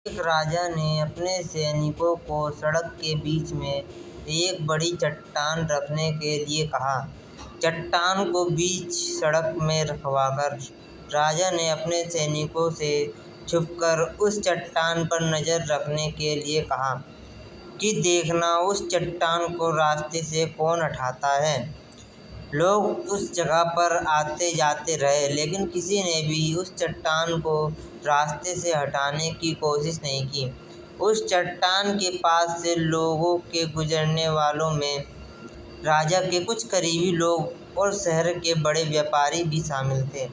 एक राजा ने अपने सैनिकों को सड़क के बीच में एक बड़ी चट्टान रखने के लिए कहा। चट्टान को बीच सड़क में रखवाकर राजा ने अपने सैनिकों से छुपकर उस चट्टान पर नजर रखने के लिए कहा कि देखना उस चट्टान को रास्ते से कौन हटाता है। लोग उस जगह पर आते जाते रहे, लेकिन किसी ने भी उस चट्टान को रास्ते से हटाने की कोशिश नहीं की। उस चट्टान के पास से लोगों के गुजरने वालों में राजा के कुछ करीबी लोग और शहर के बड़े व्यापारी भी शामिल थे,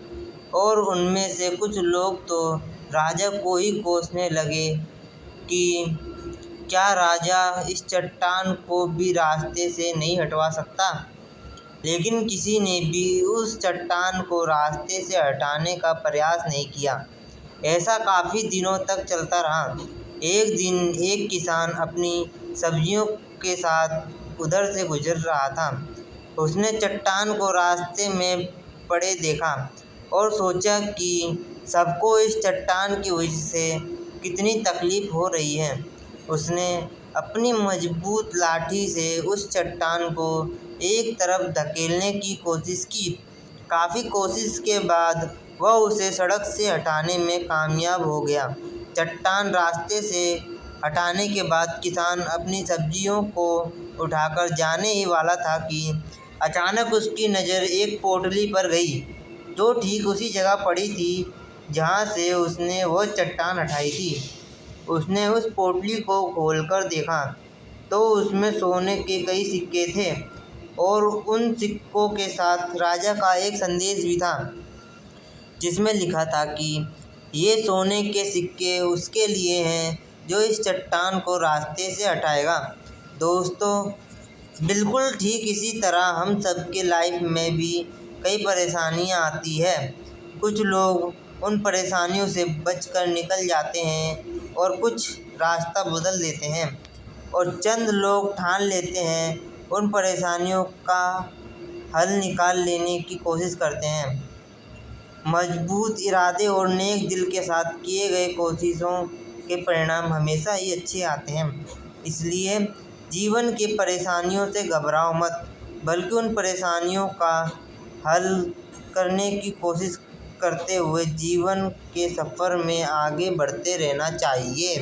और उनमें से कुछ लोग तो राजा को ही कोसने लगे कि क्या राजा इस चट्टान को भी रास्ते से नहीं हटवा सकता। लेकिन किसी ने भी उस चट्टान को रास्ते से हटाने का प्रयास नहीं किया। ऐसा काफ़ी दिनों तक चलता रहा। एक दिन एक किसान अपनी सब्जियों के साथ उधर से गुजर रहा था। उसने चट्टान को रास्ते में पड़े देखा और सोचा कि सबको इस चट्टान की वजह से कितनी तकलीफ हो रही है। उसने अपनी मजबूत लाठी से उस चट्टान को एक तरफ धकेलने की कोशिश की। काफ़ी कोशिश के बाद वह उसे सड़क से हटाने में कामयाब हो गया। चट्टान रास्ते से हटाने के बाद किसान अपनी सब्जियों को उठाकर जाने ही वाला था कि अचानक उसकी नज़र एक पोटली पर गई, जो ठीक उसी जगह पड़ी थी जहाँ से उसने वह चट्टान हटाई थी। उसने उस पोटली को खोलकर देखा तो उसमें सोने के कई सिक्के थे, और उन सिक्कों के साथ राजा का एक संदेश भी था, जिसमें लिखा था कि ये सोने के सिक्के उसके लिए हैं जो इस चट्टान को रास्ते से हटाएगा। दोस्तों, बिल्कुल ठीक इसी तरह हम सबके लाइफ में भी कई परेशानियां आती है। कुछ लोग उन परेशानियों से बचकर निकल जाते हैं और कुछ रास्ता बदल देते हैं, और चंद लोग ठान लेते हैं उन परेशानियों का हल निकाल लेने की कोशिश करते हैं। मजबूत इरादे और नेक दिल के साथ किए गए कोशिशों के परिणाम हमेशा ही अच्छे आते हैं। इसलिए जीवन के परेशानियों से घबराओ मत, बल्कि उन परेशानियों का हल करने की कोशिश करते हुए जीवन के सफ़र में आगे बढ़ते रहना चाहिए।